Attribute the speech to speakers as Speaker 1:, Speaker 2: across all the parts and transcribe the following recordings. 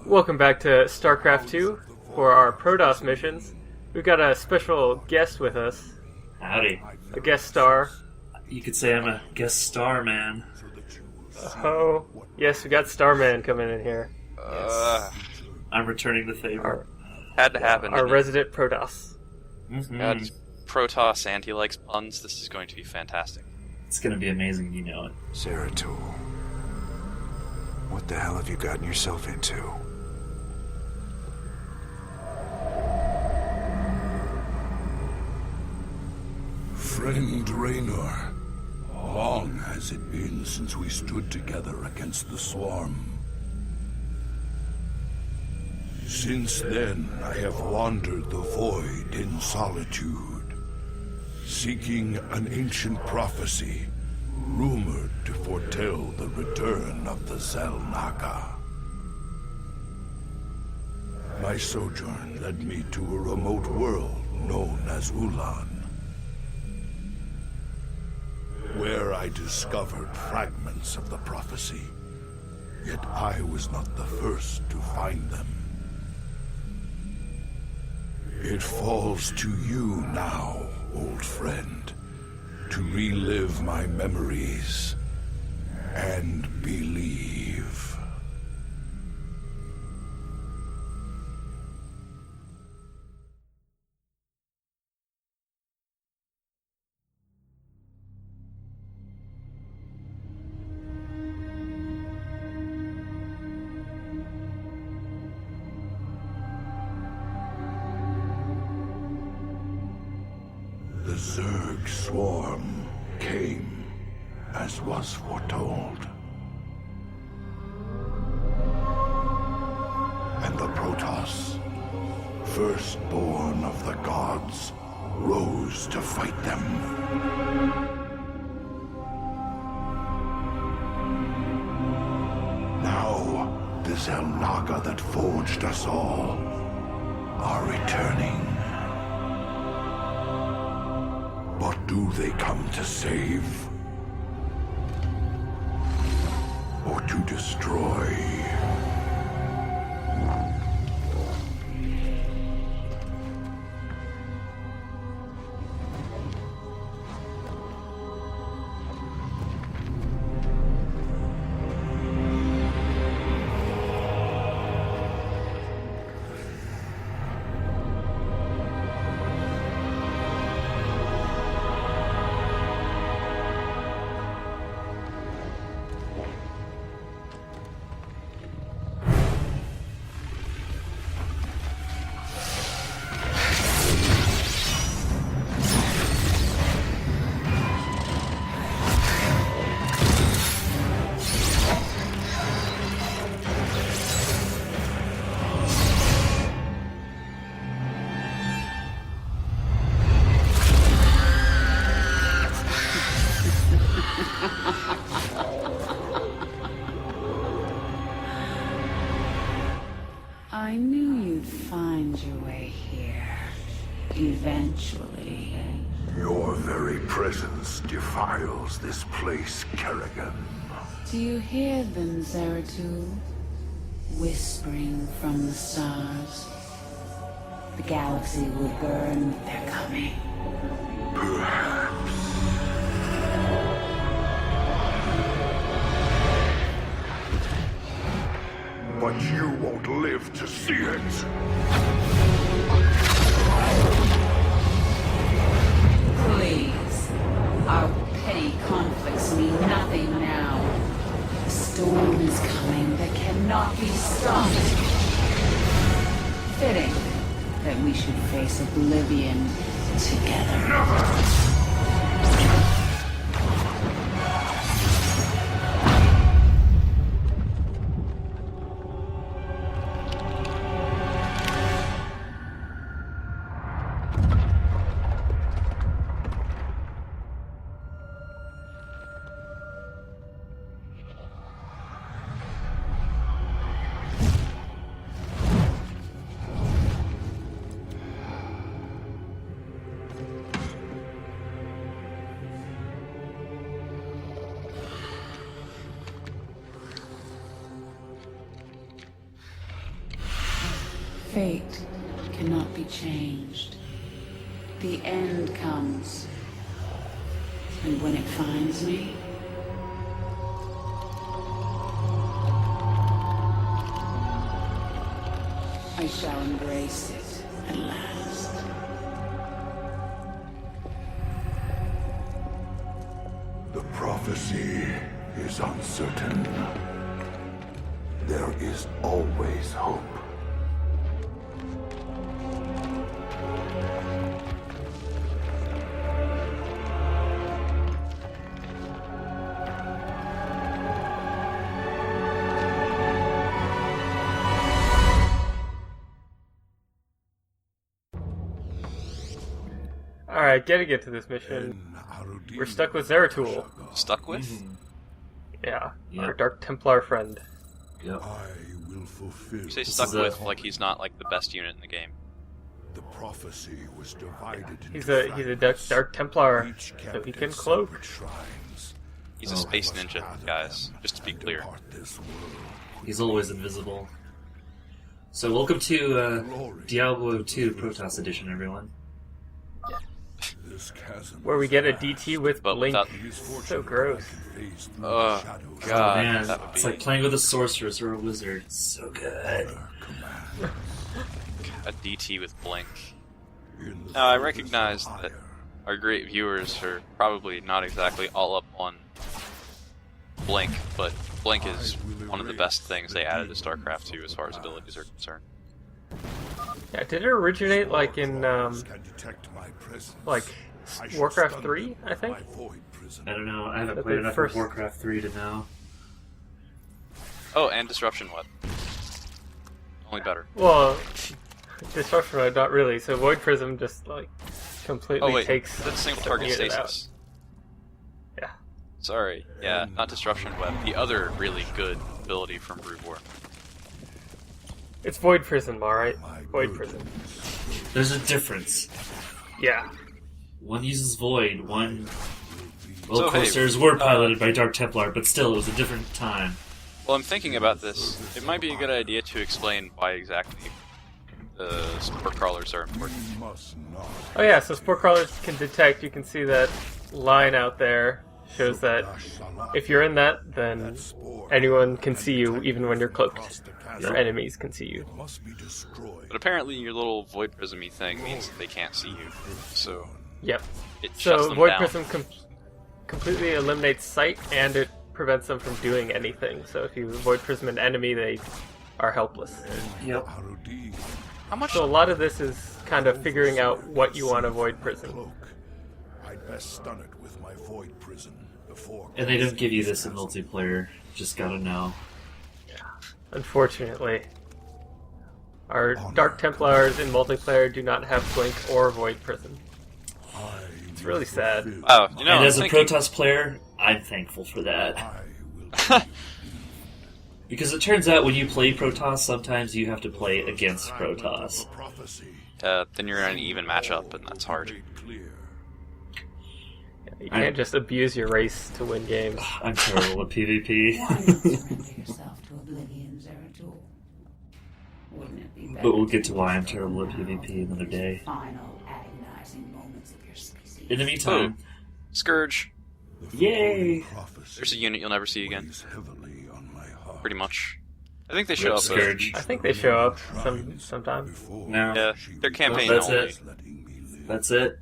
Speaker 1: Welcome back to Starcraft 2 for our Protoss missions. We've got a special guest with us,
Speaker 2: Howdy.
Speaker 1: a guest star.
Speaker 2: You could say I'm a guest star, man.
Speaker 1: Oh, yes, we got Starman coming in here.
Speaker 2: I'm returning the favor.
Speaker 3: Had to happen.
Speaker 1: Our resident Protoss.
Speaker 3: God, Protoss and he likes puns. This is going to be fantastic.
Speaker 2: It's gonna be amazing, you know it.
Speaker 4: Zeratul, what the hell have you gotten yourself into?
Speaker 5: Friend Raynor, long has it been since we stood together against the Swarm. Since then, I have wandered the void in solitude, seeking an ancient prophecy rumored to foretell the return of the Xel'Naga. My sojourn led me to a remote world known as Ulan, where I discovered fragments of the prophecy. Yet I was not the first to find them. It falls to you now, old friend, to relive my memories and believe. The Zerg swarm came, as was foretold. And the Protoss, firstborn of the gods, rose to fight them. Now, the Xel'Naga that forged us all are returning. What do they come to save? Or to destroy?
Speaker 6: I knew you'd find your way here. Eventually.
Speaker 5: Your very presence defiles this place, Kerrigan.
Speaker 6: Do you hear them, Zeratul? Whispering from the stars. The galaxy will burn with their coming.
Speaker 5: Perhaps. But you won't live to see it.
Speaker 6: Please. Our petty conflicts mean nothing now. The storm is coming that cannot be stopped. Fitting that we should face oblivion together.
Speaker 5: Never!
Speaker 6: fate cannot be changed. The end comes. And when it finds me, I shall embrace it at last.
Speaker 5: The prophecy is uncertain. There is always hope.
Speaker 1: Alright, getting get to this mission. We're stuck with Zeratul.
Speaker 3: Stuck with?
Speaker 1: Yeah,
Speaker 2: Yep.
Speaker 1: our Dark Templar friend.
Speaker 2: Yep.
Speaker 5: I will fulfill.
Speaker 3: You say
Speaker 2: This
Speaker 3: stuck
Speaker 2: is a-
Speaker 3: with like he's not like the best unit in the game.
Speaker 5: The prophecy was divided
Speaker 1: He's
Speaker 5: into
Speaker 1: a
Speaker 5: fragments.
Speaker 1: Dark Templar,
Speaker 5: Each
Speaker 1: so
Speaker 5: kept
Speaker 1: he
Speaker 5: in
Speaker 1: can cloak.
Speaker 5: separate shrines.
Speaker 3: He's a
Speaker 2: Oh.
Speaker 3: space
Speaker 5: Must
Speaker 3: ninja,
Speaker 5: gather
Speaker 3: guys.
Speaker 5: them
Speaker 3: Just to be
Speaker 5: and
Speaker 3: clear.
Speaker 5: depart this world.
Speaker 2: He's always invisible. So welcome to
Speaker 5: Glory
Speaker 2: Diablo
Speaker 5: to
Speaker 2: 2
Speaker 5: the
Speaker 2: Protoss Edition, everyone.
Speaker 5: This chasm
Speaker 1: Where we get a
Speaker 5: is
Speaker 1: DT
Speaker 5: vast.
Speaker 1: with
Speaker 3: But
Speaker 1: Blink.
Speaker 3: without-
Speaker 5: It is
Speaker 1: So
Speaker 5: fortunate
Speaker 1: gross.
Speaker 5: that I can phase through
Speaker 3: Oh,
Speaker 5: the shadows
Speaker 3: God.
Speaker 2: Oh man,
Speaker 3: that would
Speaker 2: it's
Speaker 3: be-
Speaker 2: like playing with a sorceress or a wizard. It's so good.
Speaker 5: of command.
Speaker 3: A DT with Blink.
Speaker 5: In the
Speaker 3: Now, I
Speaker 5: service
Speaker 3: recognize
Speaker 5: of
Speaker 3: that
Speaker 5: ire,
Speaker 3: our great viewers are probably not exactly all up on Blink, but Blink is one of the best things they added to Starcraft 2 as far as abilities are concerned.
Speaker 1: Yeah, did it originate like in
Speaker 5: Warlocks can detect my presence.
Speaker 1: like
Speaker 5: I should
Speaker 1: Warcraft
Speaker 5: stun
Speaker 1: 3,
Speaker 5: them
Speaker 1: I
Speaker 5: with
Speaker 1: think?
Speaker 5: my void prison.
Speaker 2: I don't know. I haven't
Speaker 1: That
Speaker 2: played
Speaker 1: they
Speaker 2: enough
Speaker 1: first-
Speaker 2: of Warcraft 3 to know.
Speaker 3: Oh, and Disruption Web. Only better.
Speaker 1: Well, Destruction Mode, not really. So Void Prism just like completely
Speaker 3: Oh wait,
Speaker 1: takes
Speaker 3: that's single
Speaker 1: the
Speaker 3: target
Speaker 1: unit out.
Speaker 3: stasis.
Speaker 1: Yeah.
Speaker 3: Sorry, yeah, not Disruption Web. The other really good ability from Brood War.
Speaker 1: It's Void Prism, alright?
Speaker 5: My
Speaker 1: Void
Speaker 5: burden
Speaker 1: Prism.
Speaker 2: There's a difference.
Speaker 1: Yeah.
Speaker 2: One uses Void, one... Well,
Speaker 3: So,
Speaker 2: of course,
Speaker 3: hey,
Speaker 2: theirs were piloted by Dark Templar, but still, it was a different time.
Speaker 3: Well, I'm thinking about this. It might be a good idea to explain why exactly support crawlers are important.
Speaker 5: we must not.
Speaker 1: Oh yeah, so Spore Crawlers can detect, you can see that line out there shows that if you're in that, then anyone can see you even when you're cloaked. Your enemies can see you.
Speaker 5: Must be destroyed.
Speaker 3: But apparently your little Void Prism-y thing means that they can't see you, so
Speaker 1: Yep.
Speaker 3: it shuts
Speaker 1: So
Speaker 3: them
Speaker 1: Void
Speaker 3: down.
Speaker 1: Prism completely eliminates sight, and it prevents them from doing anything. So if you Void Prism an enemy, they are helpless.
Speaker 2: Yep.
Speaker 5: Arudi,
Speaker 3: How much?
Speaker 1: So a lot of this is kind of figuring out what you want to Void Prism.
Speaker 5: cloak. I'd best stun it with my void prison before.
Speaker 2: And they don't give you this in multiplayer. Just gotta know.
Speaker 1: Unfortunately. Our Dark Templars in multiplayer do not have Blink or Void Prism.
Speaker 5: It's
Speaker 1: really sad.
Speaker 3: Wow, you know,
Speaker 2: And
Speaker 3: I'm
Speaker 2: as a
Speaker 3: thinking,
Speaker 2: Protoss player, I'm thankful for that.
Speaker 5: I will.
Speaker 2: Because it turns out when you play Protoss, sometimes you have to play against Protoss.
Speaker 5: Prophecy.
Speaker 3: then you're in an even matchup, and that's hard.
Speaker 5: Made clear.
Speaker 1: You can't just abuse your race to win games.
Speaker 2: I'm terrible at PvP.
Speaker 6: Why not surrender yourself to oblivion, Zeratul? Wouldn't it be better
Speaker 2: But we'll get to why I'm terrible at PvP another day.
Speaker 6: final agonizing moments of your species?
Speaker 2: In the meantime,
Speaker 3: Scourge.
Speaker 5: The
Speaker 2: Yay!
Speaker 5: following prophecy
Speaker 3: There's a unit you'll never see again,
Speaker 5: weighs heavily on my heart.
Speaker 3: pretty much. I think they show
Speaker 2: Rip
Speaker 3: up.
Speaker 2: Scourge.
Speaker 1: I think they show up sometime.
Speaker 5: Before
Speaker 2: No.
Speaker 3: Yeah,
Speaker 5: she
Speaker 3: their campaign
Speaker 2: That's
Speaker 3: only.
Speaker 2: it.
Speaker 5: letting me live.
Speaker 2: That's it.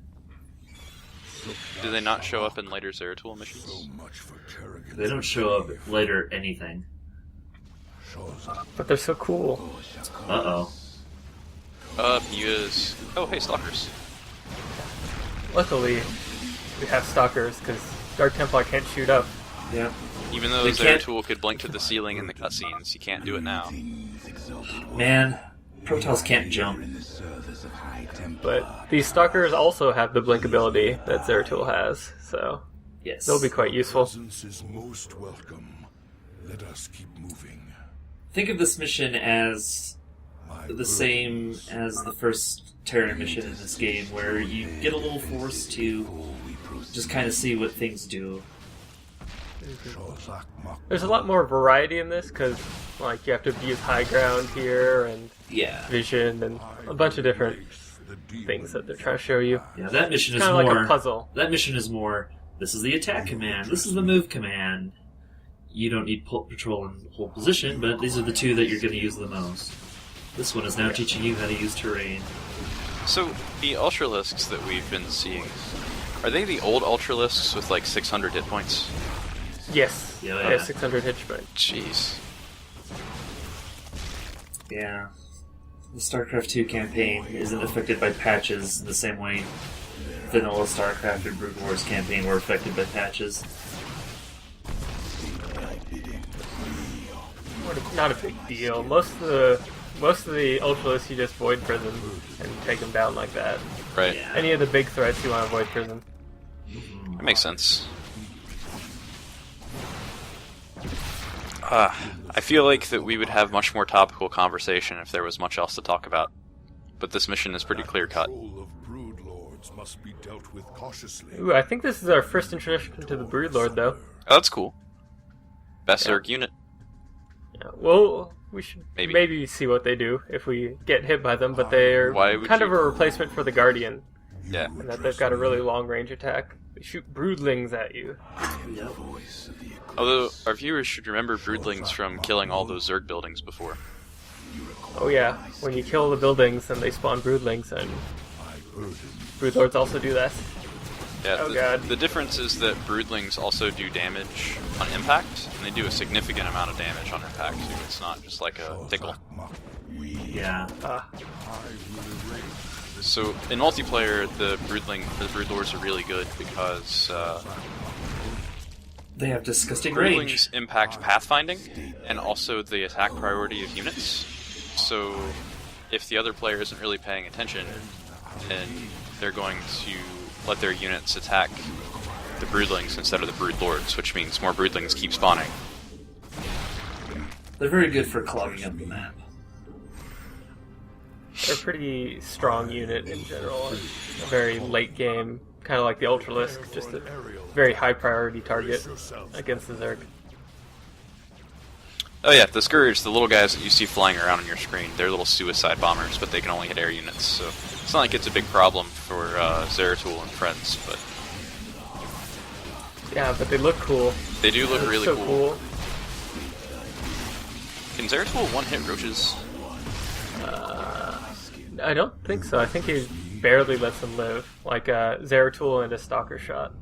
Speaker 3: Do they not show up in later Zeratul missions?
Speaker 5: So much for Kerrigan's
Speaker 2: They don't show up later anything.
Speaker 5: shows up.
Speaker 1: But they're so cool.
Speaker 2: Uh-oh.
Speaker 3: Muse. Oh, hey, Stalkers.
Speaker 1: Luckily, we have Stalkers, because Dark Templar can't shoot up.
Speaker 2: Yep.
Speaker 3: Even though
Speaker 2: They can't-
Speaker 3: Zeratul could blink to the ceiling in the cutscenes, you can't do it now.
Speaker 2: Man, Protoss can't jump.
Speaker 1: But these Stalkers also have the Blink ability that Zeratul has, so
Speaker 2: Yes.
Speaker 1: they'll be quite useful.
Speaker 5: Presence is most welcome. Let us keep moving.
Speaker 2: Think of this mission as
Speaker 5: My
Speaker 2: the same as the first Terran mission in this game, where you get a little force to just kind of see what things do.
Speaker 1: There's a lot more variety in this, because Like you have to use high ground here and
Speaker 2: Yeah.
Speaker 1: vision and a bunch of different things that they're trying to show you.
Speaker 2: Yeah, that mission is
Speaker 1: Kind of
Speaker 2: more...
Speaker 1: like a puzzle.
Speaker 2: That mission is more, this is the attack command, this is the move command. You don't need patrol and hold position, but these are the two that you're going to use the most. This one is now teaching you how to use terrain.
Speaker 3: So, the Ultralisks that we've been seeing, are they the old Ultralisks with like 600 hit points?
Speaker 1: Yes.
Speaker 2: Yeah.
Speaker 1: 600 hit point.
Speaker 3: Jeez.
Speaker 2: Yeah. The StarCraft 2 campaign isn't affected by patches in the same way vanilla StarCraft and Brood Wars campaign were affected by patches.
Speaker 1: Not a big deal. Most of the Ultralists you just void prison and take them down like that.
Speaker 3: Right.
Speaker 2: Yeah.
Speaker 1: Any of the big threats you want to void prison.
Speaker 3: That makes sense. I feel like that we would have much more topical conversation if there was much else to talk about. But this mission is pretty clear-cut.
Speaker 5: Control of brood lords must be dealt with cautiously.
Speaker 1: Ooh, I think this is our first introduction to the Broodlord, though.
Speaker 3: Oh, that's cool. Best
Speaker 1: Yeah.
Speaker 3: Zerg unit.
Speaker 1: Yeah, well, we should
Speaker 3: Maybe.
Speaker 1: maybe see what they do if we get hit by them, but they're
Speaker 3: Why would
Speaker 1: kind of
Speaker 3: you-
Speaker 1: a replacement for the Guardian,
Speaker 3: Yeah.
Speaker 1: and that they've got a really long range attack. They shoot broodlings at you.
Speaker 2: Yep.
Speaker 3: Although, our viewers should remember broodlings from killing all those Zerg buildings before.
Speaker 1: Oh yeah, when you kill the buildings, then they spawn broodlings, and Broodlords also do that.
Speaker 3: Yeah,
Speaker 1: Oh, God.
Speaker 3: The difference is that broodlings also do damage on impact, and they do a significant amount of damage on impact, too. It's not just like a tickle.
Speaker 2: Yeah.
Speaker 3: So, in multiplayer, the broodlords are really good because
Speaker 2: They have disgusting range.
Speaker 3: broodlings impact pathfinding, and also the attack priority of units. So, if the other player isn't really paying attention, then they're going to let their units attack the broodlings instead of the broodlords, which means more broodlings keep spawning.
Speaker 2: They're very good for clogging up the map.
Speaker 1: They're a pretty strong unit in general. A very late game, kind of like the Ultralisk, just a very high priority target against the Zerg.
Speaker 3: Oh yeah, the Scourge, the little guys that you see flying around on your screen, they're little suicide bombers, but they can only hit air units, so it's not like it's a big problem for Zeratul and friends, but
Speaker 1: Yeah, but they look cool.
Speaker 3: they do look
Speaker 1: They're
Speaker 3: really
Speaker 1: so
Speaker 3: cool. Can Zeratul one-hit roaches?
Speaker 1: I don't think so. I think he barely lets them live. Like Zeratul and a Stalker shot.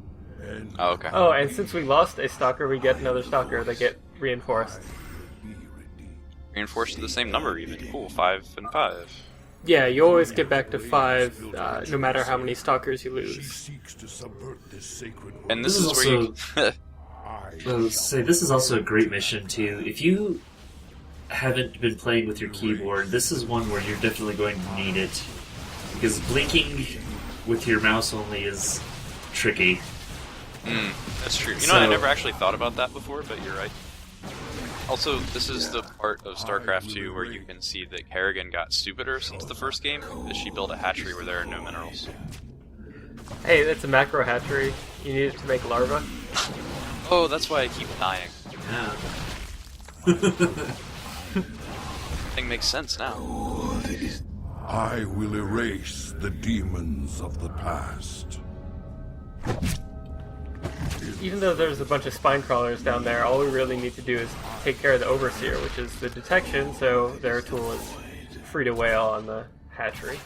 Speaker 3: Oh, okay.
Speaker 1: Oh, and since we lost a Stalker, we get another Stalker. They get reinforced.
Speaker 3: Reinforced to the same number even. Cool, 5 and 5.
Speaker 1: Yeah, you always get back to 5, no matter how many Stalkers you lose.
Speaker 5: Seeks to subvert this sacred
Speaker 3: And this
Speaker 2: This
Speaker 3: is
Speaker 2: is
Speaker 3: where you...
Speaker 2: This is also a great mission too. If you haven't been playing with your keyboard, this is one where you're definitely going to need it. Because blinking with your mouse only is tricky.
Speaker 3: That's true. You know,
Speaker 2: So-
Speaker 3: I never actually thought about that before, but you're right. Also, this is the part of StarCraft 2 where you can see that Kerrigan got stupider since the first game, as she built a hatchery where there are no minerals.
Speaker 1: Hey, that's a macro hatchery. You need it to make larvae.
Speaker 3: Oh, that's why I keep dying.
Speaker 2: Yeah.
Speaker 3: Thing makes sense now.
Speaker 5: I will erase the demons of the past.
Speaker 1: Even though there's a bunch of spine crawlers down there, all we really need to do is take care of the Overseer, which is the detection, so Zeratul is free to wail on the hatchery.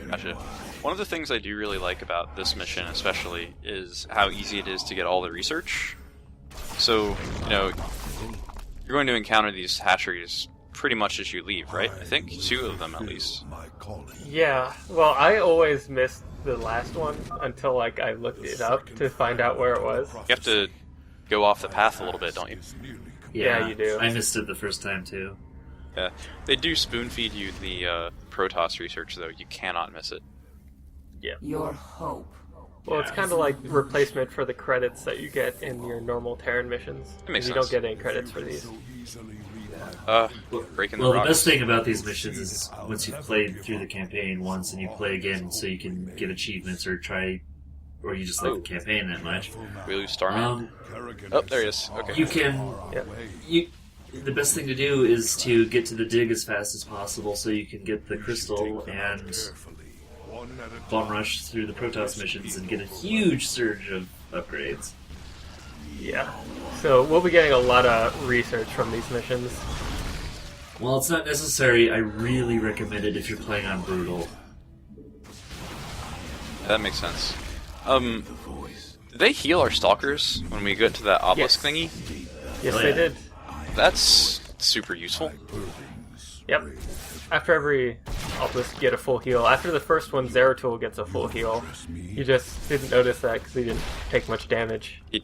Speaker 3: Gotcha. One of the things I do really like about this mission especially is how easy it is to get all the research. So, you know, you're going to encounter these hatcheries pretty much as you leave, right? I think 2 of them at least.
Speaker 5: My calling.
Speaker 1: Yeah, well, I always missed the last one until, like, I looked it up to find out where it was.
Speaker 3: You have to go off the path a little bit, don't you?
Speaker 1: Yeah, you do.
Speaker 2: I missed it the first time too.
Speaker 3: Yeah. They do spoon feed you the Protoss research, though. You cannot miss it.
Speaker 6: Your hope.
Speaker 1: Well, it's kind of like replacement for the credits that you get in your normal Terran missions.
Speaker 3: That makes
Speaker 1: You
Speaker 3: sense.
Speaker 1: don't get any credits for these.
Speaker 3: Breaking
Speaker 2: Well,
Speaker 3: the
Speaker 2: the
Speaker 3: rocks.
Speaker 2: best thing about these missions is once you've played through the campaign once and you play again so you can get achievements or you just like the campaign that much.
Speaker 3: We lose Starman.
Speaker 2: Um,
Speaker 3: Oh, there he is. Okay.
Speaker 2: you can
Speaker 1: Yeah.
Speaker 2: the best thing to do is to get to the dig as fast as possible so you can get the crystal and bomb rush through the Protoss missions and get a huge surge of upgrades.
Speaker 1: Yeah. So we'll be getting a lot of research from these missions.
Speaker 2: Well, it's not necessary. I really recommend it if you're playing on Brutal.
Speaker 3: That makes sense. Did they heal our stalkers when we get to that obelisk thingy?
Speaker 1: Yes,
Speaker 2: Oh,
Speaker 1: they
Speaker 2: yeah.
Speaker 1: did.
Speaker 3: That's super useful.
Speaker 1: Yep. After every obelisk, you get a full heal. After the first one, Zeratul gets a full heal. You just didn't notice that because he didn't take much damage.
Speaker 3: He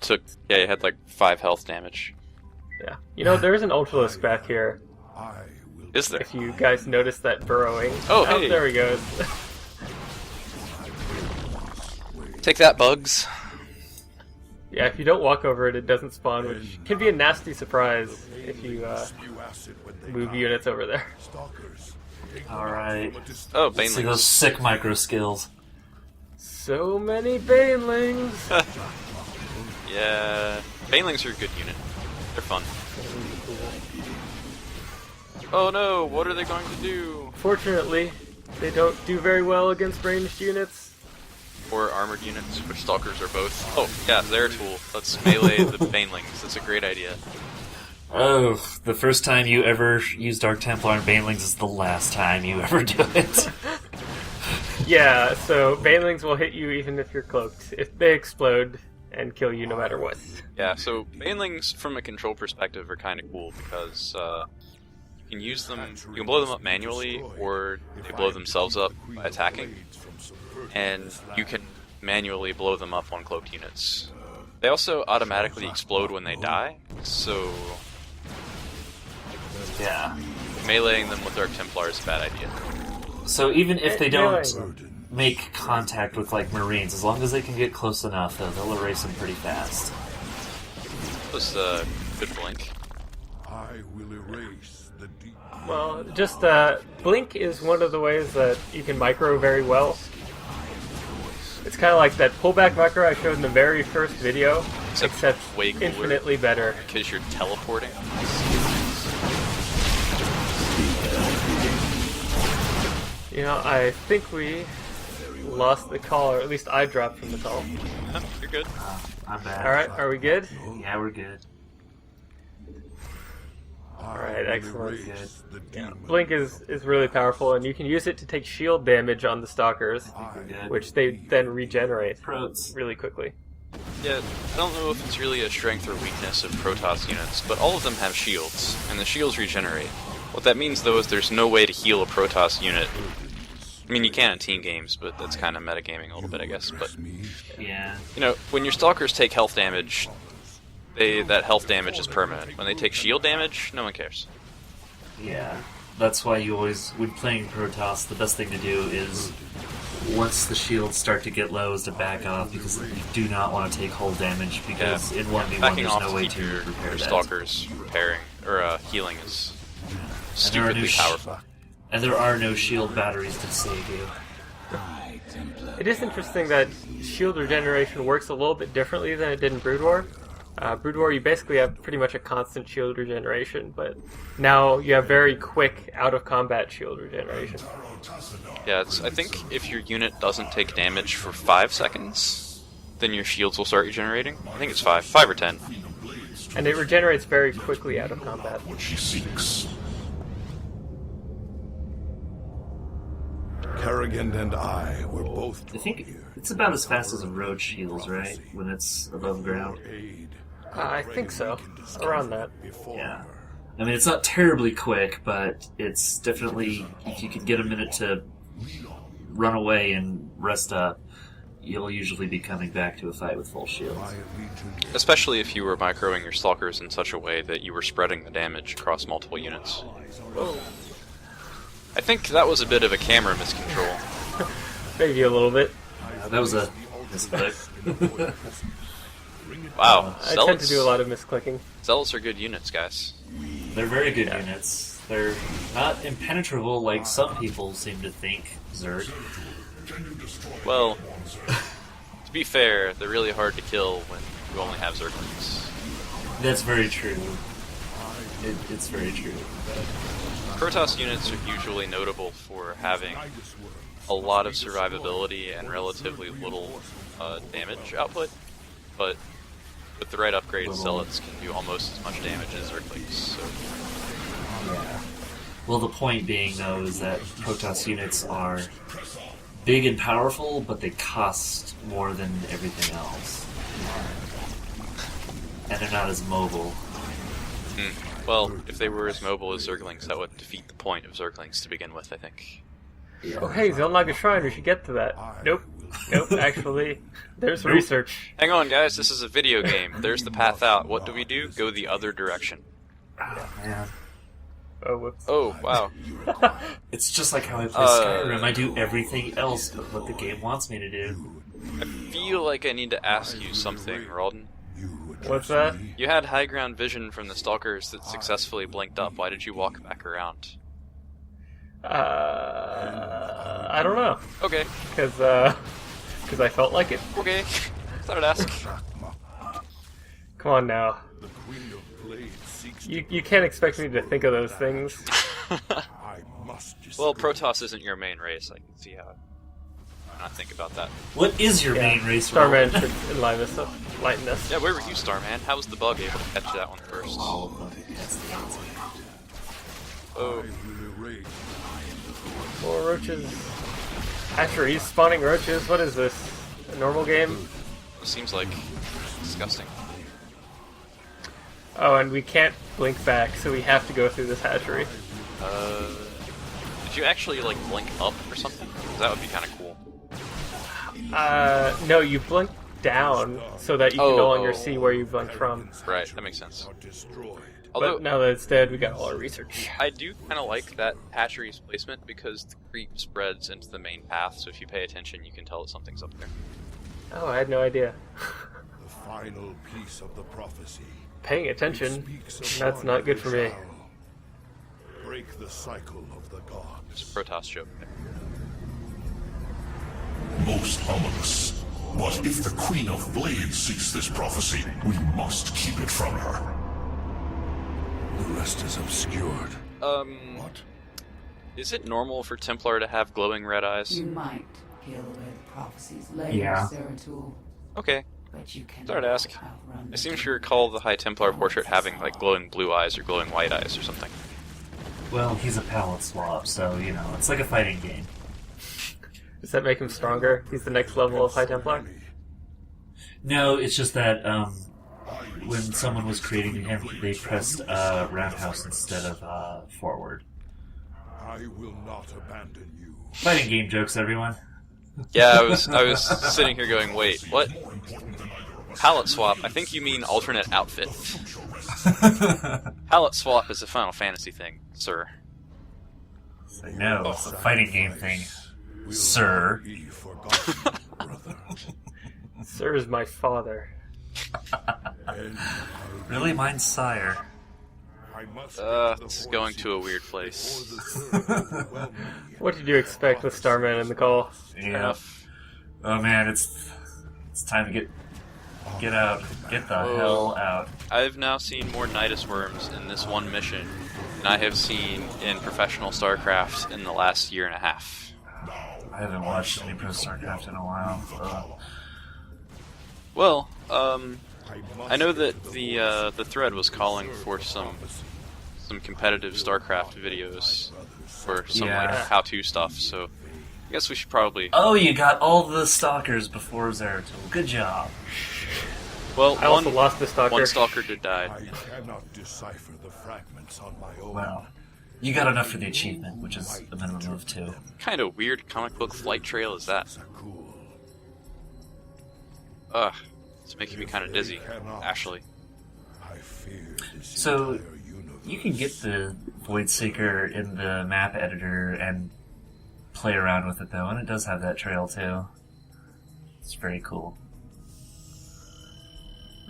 Speaker 3: had like 5 health damage.
Speaker 1: Yeah. You know, there is an Ultralisk back here.
Speaker 3: Is there?
Speaker 1: If you guys notice that burrowing.
Speaker 3: Oh, hey.
Speaker 1: There he goes.
Speaker 3: Take that, bugs.
Speaker 1: Yeah, if you don't walk over it, it doesn't spawn, which can be a nasty surprise if you move units over there.
Speaker 2: Alright.
Speaker 3: Oh,
Speaker 2: See those
Speaker 3: banelings.
Speaker 2: sick micro skills.
Speaker 1: So many banelings!
Speaker 3: Yeah, banelings are a good unit. They're fun. Oh no, what are they going to do?
Speaker 1: Fortunately, they don't do very well against ranged units.
Speaker 3: Or armored units, which stalkers are both. Oh, yeah, Zeratul. Let's melee the banelings. That's a great idea.
Speaker 2: Oh, the first time you ever use Dark Templar and Banelings is the last time you ever do it.
Speaker 1: Yeah, so banelings will hit you even if you're cloaked. If they explode and kill you no matter what.
Speaker 3: Yeah, so banelings, from a control perspective, are kind of cool because you can use them, you can blow them up manually, or they blow themselves up by attacking, and you can manually blow them up on cloaked units. They also automatically explode when they die, so
Speaker 2: Yeah.
Speaker 3: meleeing them with Dark Templar is a bad idea.
Speaker 2: So even if they don't
Speaker 1: Melee.
Speaker 2: make contact with, like, Marines, as long as they can get close enough, though, they'll erase them pretty fast.
Speaker 3: That was good blink.
Speaker 5: I will erase the deep.
Speaker 1: Well, just blink is one of the ways that you can micro very well. It's kind of like that pullback micro I showed in the very first video, except
Speaker 3: way cooler.
Speaker 1: infinitely better.
Speaker 3: Because you're teleporting.
Speaker 1: You know, I think we lost the call, or at least I dropped from the call.
Speaker 3: You're good.
Speaker 2: I'm bad.
Speaker 1: Alright, are we good?
Speaker 2: Yeah, we're good.
Speaker 1: Alright, excellent.
Speaker 5: Erase the demon.
Speaker 1: Blink is really powerful, and you can use it to take shield damage on the stalkers,
Speaker 2: We're good.
Speaker 1: which they then regenerate
Speaker 2: Prots.
Speaker 1: really quickly.
Speaker 3: Yeah, I don't know if it's really a strength or weakness of Protoss units, but all of them have shields, and the shields regenerate. What that means, though, is there's no way to heal a Protoss unit. I mean, you can in team games, but that's kind of metagaming a little bit, I guess. But,
Speaker 2: Yeah.
Speaker 3: you know, when your stalkers take health damage, that health damage is permanent. When they take shield damage, no one cares.
Speaker 2: Yeah. That's why you always, when playing Protoss, the best thing to do is, once the shields start to get low, is to back off, because you do not want to take hull damage, because in 1v1
Speaker 3: Backing
Speaker 2: there's
Speaker 3: off
Speaker 2: no
Speaker 3: to
Speaker 2: way
Speaker 3: keep
Speaker 2: to
Speaker 3: your
Speaker 2: repair that.
Speaker 3: stalkers repairing, or healing is
Speaker 2: there are
Speaker 3: stupidly
Speaker 2: no
Speaker 3: powerful.
Speaker 2: And there are no shield batteries to save you.
Speaker 1: It is interesting that shield regeneration works a little bit differently than it did in Brood War. Brood War, you basically have pretty much a constant shield regeneration, but now you have very quick out-of-combat shield regeneration.
Speaker 3: Yeah, I think if your unit doesn't take damage for 5 seconds, then your shields will start regenerating. I think it's 5 or 10.
Speaker 1: And it regenerates very quickly out of combat.
Speaker 5: She seeks. Kerrigan and I were both
Speaker 2: I think it's about as fast as a road shields, right? When it's above ground.
Speaker 5: aid
Speaker 1: I think so. Around that.
Speaker 5: before
Speaker 2: Yeah.
Speaker 5: her.
Speaker 2: I mean, it's not terribly quick, but it's definitely, if you can get a minute to run away and rest up, you'll usually be coming back to a fight with full shields.
Speaker 3: Especially if you were microing your stalkers in such a way that you were spreading the damage across multiple units. I think that was a bit of a camera miscontrol.
Speaker 1: Maybe a little bit.
Speaker 2: That was a misclick.
Speaker 3: Wow,
Speaker 1: I tend to do a lot of misclicking.
Speaker 3: Zealots are good units, guys.
Speaker 2: They're very good units. They're not impenetrable like some people seem to think, Zerg.
Speaker 3: Well, to be fair, they're really hard to kill when you only have Zerglings.
Speaker 2: That's very true. It's very true.
Speaker 3: Protoss units are usually notable for having a lot of survivability and relatively little damage output, but with the right upgrades, zealots can do almost as much damage as Earthlings. So.
Speaker 2: Yeah. Well, the point being, though, is that Protoss units are big and powerful, but they cost more than everything else. And they're not as mobile.
Speaker 3: Well, if they were as mobile as Zerglings, that would defeat the point of Zerglings to begin with, I think.
Speaker 2: Yeah.
Speaker 1: Oh, hey, Zelnaga Shrine, we should get to that. Nope. Nope, actually, there's research.
Speaker 3: Hang on, guys, this is a video game. There's the path out. What do? Go the other direction.
Speaker 2: Oh, man.
Speaker 1: Oh, whoops.
Speaker 3: Oh, wow.
Speaker 2: It's just like how I play Skyrim. I do everything else but what the game wants me to do.
Speaker 3: I feel like I need to ask you something, Ralden.
Speaker 1: What's that?
Speaker 3: You had high ground vision from the stalkers that successfully blinked up. Why did you walk back around?
Speaker 1: I don't know.
Speaker 3: Okay.
Speaker 1: Because I felt like it.
Speaker 3: Okay. Thought I'd ask.
Speaker 1: Come on now. You can't expect me to think of those things.
Speaker 3: Well, Protoss isn't your main race. I can see how I not think about that.
Speaker 2: What is your main race?
Speaker 1: Starman should enlighten us.
Speaker 3: Yeah, where were you, Starman? How was the bug able to catch that one first? Oh.
Speaker 1: More roaches. Hatcheries spawning roaches. What is this? A normal game?
Speaker 3: It seems like disgusting.
Speaker 1: Oh, and we can't blink back, so we have to go through this hatchery.
Speaker 3: Did you actually, like, blink up or something? 'Cause that would be kind of cool.
Speaker 1: No, you blink down so that you can no longer see where you blinked from.
Speaker 3: Right, that makes sense.
Speaker 1: But now that it's dead, we got all our research.
Speaker 3: I do kind of like that hatchery's placement because the creep spreads into the main path, so if you pay attention, you can tell that something's up there.
Speaker 1: Oh, I had no idea.
Speaker 5: The final piece of the prophecy.
Speaker 1: Paying attention, that's not good for me.
Speaker 5: Break the cycle of the gods.
Speaker 3: It's a Protoss joke.
Speaker 7: Most ominous. But if the Queen of Blades seeks this prophecy, we must keep it from her.
Speaker 5: The rest is obscured.
Speaker 3: What? Is it normal for Templar to have glowing red eyes?
Speaker 6: You might peel away the prophecies later,
Speaker 2: Yeah.
Speaker 6: Zeratul,
Speaker 3: Okay.
Speaker 6: but you can
Speaker 3: Sorry to ask. I seem to recall the High Templar portrait having, like, glowing blue eyes or glowing white eyes or something.
Speaker 2: Well, he's a palette swap, so, you know, it's like a fighting game.
Speaker 1: Does that make him stronger? He's the next level of High Templar?
Speaker 2: No, it's just that, when someone was creating him, they pressed roundhouse instead of forward.
Speaker 5: I will not abandon you.
Speaker 2: Fighting game jokes, everyone.
Speaker 3: Yeah, I was sitting here going, wait, what? Palette swap? I think you mean alternate outfit. Palette swap is a Final Fantasy thing, sir.
Speaker 2: No, it's a fighting game thing, sir.
Speaker 5: Be forgotten, brother.
Speaker 1: Sir is my father.
Speaker 2: Really, mine's sire.
Speaker 5: I must
Speaker 3: This is going to a weird place.
Speaker 1: What did you expect with Starman in the call?
Speaker 2: Yeah.
Speaker 3: Enough.
Speaker 2: Oh man, it's time to get out. Get the hell out.
Speaker 3: I've now seen more Nidus worms in this one mission than I have seen in professional StarCraft in the last year and a half.
Speaker 2: I haven't watched any Pro Starcraft in a while.
Speaker 3: Well, I know that the thread was calling for some competitive StarCraft videos for some like how-to stuff, so I guess we should probably...
Speaker 2: Oh, you got all the stalkers before Zeratul. Good job.
Speaker 3: Well,
Speaker 1: I also lost the stalker.
Speaker 3: one stalker did die.
Speaker 5: I cannot decipher the fragments on my own.
Speaker 2: Well, you got enough for the achievement, which is a minimum of 2.
Speaker 3: What kind of weird comic book flight trail is that?
Speaker 5: Cool.
Speaker 3: Ugh, it's making me kind of dizzy, actually.
Speaker 5: I fear this
Speaker 2: So,
Speaker 5: entire universe.
Speaker 2: you can get the Void Seeker in the map editor and play around with it, though, and it does have that trail, too. It's very cool.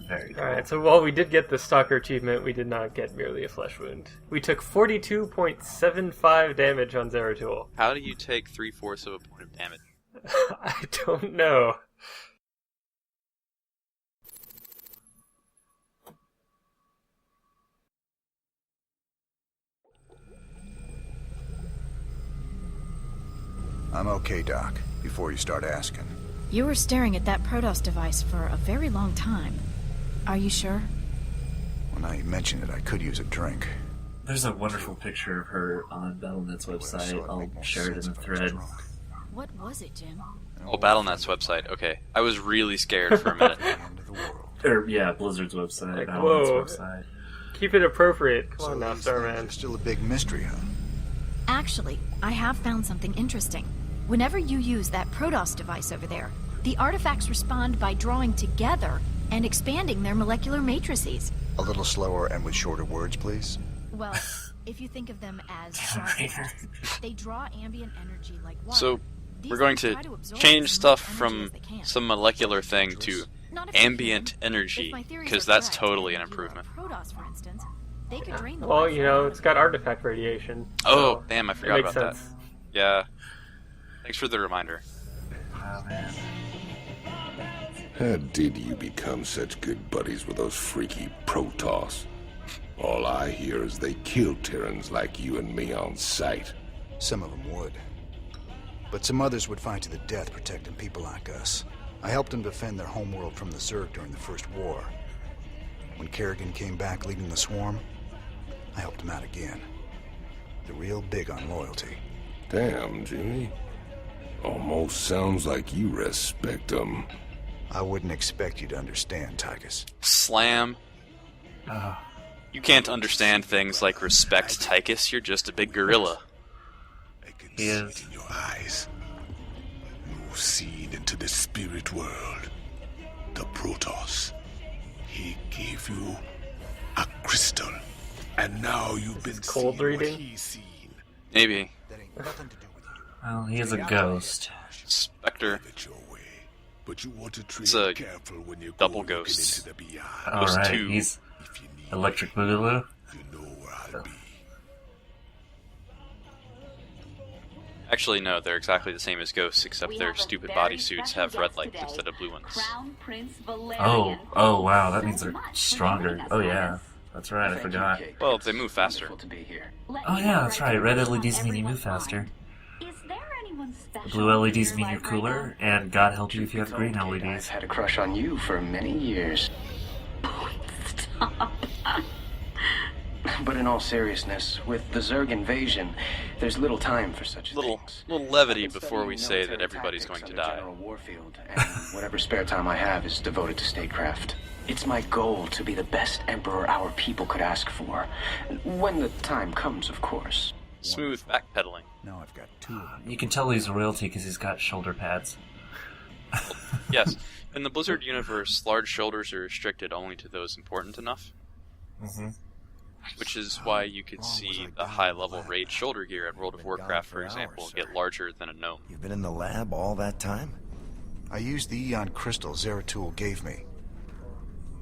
Speaker 2: Very cool.
Speaker 1: Alright, so while we did get the Stalker achievement, we did not get merely a flesh wound. We took 42.75 damage on Zeratul.
Speaker 3: How do you take 3/4 of a point of damage?
Speaker 1: I don't know.
Speaker 8: I'm okay, Doc, before you start asking.
Speaker 9: You were staring at that Protoss device for a very long time. Are you sure?
Speaker 8: Well, now you mention it, I could use a drink.
Speaker 2: There's a wonderful picture of her on Battle.net's website. I'll share it in the thread.
Speaker 9: What was it, Jim?
Speaker 3: Oh, Battle.net's website. Okay. I was really scared for a minute.
Speaker 2: Yeah, Blizzard's website,
Speaker 1: Like,
Speaker 2: Battle.net's
Speaker 1: whoa.
Speaker 2: website.
Speaker 1: Keep it appropriate. Come on now,
Speaker 8: these
Speaker 1: Starman.
Speaker 8: things are still a big mystery, huh?
Speaker 9: Actually, I have found something interesting. Whenever you use that Protoss device over there, the artifacts respond by drawing together and expanding their molecular matrices.
Speaker 8: A little slower and with shorter words, please.
Speaker 9: Well, if you think of them as Starcraft, they draw ambient energy like water.
Speaker 3: So,
Speaker 9: These
Speaker 3: we're going
Speaker 9: things
Speaker 3: to
Speaker 9: try absorb
Speaker 3: change
Speaker 9: as
Speaker 3: stuff
Speaker 9: much
Speaker 3: from
Speaker 9: energy as they can.
Speaker 3: some molecular thing to
Speaker 9: Not if you
Speaker 3: ambient
Speaker 9: can.
Speaker 3: energy,
Speaker 9: If my theories
Speaker 3: because
Speaker 9: are
Speaker 3: that's
Speaker 9: correct,
Speaker 3: totally an
Speaker 9: and you were a
Speaker 3: improvement.
Speaker 9: Protoss, for instance, they could drain the
Speaker 1: Well,
Speaker 9: life
Speaker 1: you know,
Speaker 9: out
Speaker 1: it's
Speaker 9: of
Speaker 1: got got
Speaker 9: it.
Speaker 1: artifact radiation.
Speaker 3: Oh,
Speaker 1: so
Speaker 3: damn, I
Speaker 1: it
Speaker 3: forgot
Speaker 1: makes
Speaker 3: about
Speaker 1: sense.
Speaker 3: that. Yeah. Thanks for the reminder.
Speaker 2: Oh, man.
Speaker 5: How did you become such good buddies with those freaky Protoss? All I hear is they kill Terrans like you and me on sight.
Speaker 8: Some of them would. But some others would fight to the death protecting people like us. I helped them defend their homeworld from the Zerg during the First War. When Kerrigan came back leading the swarm, I helped him out again. They're real big on loyalty.
Speaker 5: Damn, Jimmy. Almost sounds like you respect them.
Speaker 8: I wouldn't expect you to understand, Tychus.
Speaker 3: Slam. You can't understand things like respect, Tychus. You're just a big gorilla.
Speaker 5: I can
Speaker 2: He
Speaker 5: see
Speaker 2: is.
Speaker 5: it in your eyes. You've seen into the spirit world. The Protoss. He gave you a crystal. And now you've been
Speaker 1: cold
Speaker 5: seeing
Speaker 1: reading?
Speaker 5: what he's seen.
Speaker 3: Maybe.
Speaker 8: That ain't nothing to do with you.
Speaker 2: Well, he is a ghost.
Speaker 3: Spectre.
Speaker 5: Have it your way. But you want to tread
Speaker 3: It's a
Speaker 5: careful when you
Speaker 3: double
Speaker 5: go looking
Speaker 3: ghost.
Speaker 5: into the beyond.
Speaker 3: Those
Speaker 2: Alright,
Speaker 3: two.
Speaker 2: he's
Speaker 5: If you need
Speaker 2: Electric Boogaloo.
Speaker 5: you know where I'll be.
Speaker 3: Actually, no, they're exactly the same as ghosts, except their stupid bodysuits have red lights instead of blue ones.
Speaker 2: Oh, wow, that means they're stronger. Oh, yeah. That's right, I forgot.
Speaker 3: Well, they move faster.
Speaker 2: Oh, yeah, that's right. Red LEDs mean you move faster. Blue LEDs mean you're cooler, and God help you if you have green
Speaker 10: I've
Speaker 2: LEDs.
Speaker 10: had a crush on you for many years. But in all seriousness, with the Zerg invasion, there's little time for such
Speaker 3: Little
Speaker 10: things.
Speaker 3: levity
Speaker 10: I've been
Speaker 3: before we
Speaker 10: studying
Speaker 3: say that
Speaker 10: military
Speaker 3: everybody's going
Speaker 10: tactics
Speaker 3: to
Speaker 10: under
Speaker 3: die.
Speaker 10: General Warfield, and whatever spare time I have is devoted to statecraft. It's my goal to be the best emperor our people could ask for. When the time comes, of course.
Speaker 3: Smooth backpedaling.
Speaker 8: Now I've got two of them.
Speaker 2: You can tell he's royalty because he's got shoulder pads.
Speaker 3: Yes. In the Blizzard universe, large shoulders are restricted only to those important enough.
Speaker 2: Mm-hmm.
Speaker 3: Which is why you could see the high-level raid shoulder gear at World of Warcraft, for example, get larger than a gnome.
Speaker 4: You've been in the lab all that time?
Speaker 8: I used the Eon crystal Zeratul gave me.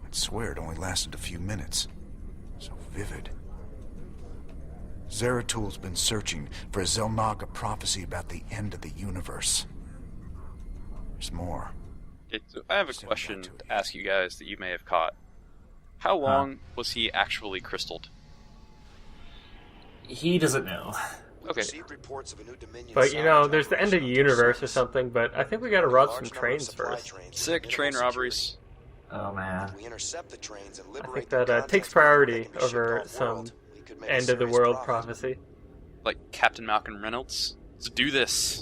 Speaker 8: I'd swear it only lasted a few minutes. So vivid. Zeratul's been searching for a Zelnaga prophecy about the end of the universe. There's more.
Speaker 3: I have a question to ask you guys that you may have caught. How long was he actually crystalled?
Speaker 2: He doesn't know.
Speaker 3: Okay.
Speaker 1: But you know, there's the end of the universe or something, but I think we gotta rob some trains first.
Speaker 3: Sick train robberies.
Speaker 2: Oh, man.
Speaker 1: I think that takes priority over some end of the world prophecy.
Speaker 3: Like Captain Malcolm Reynolds. Let's do this.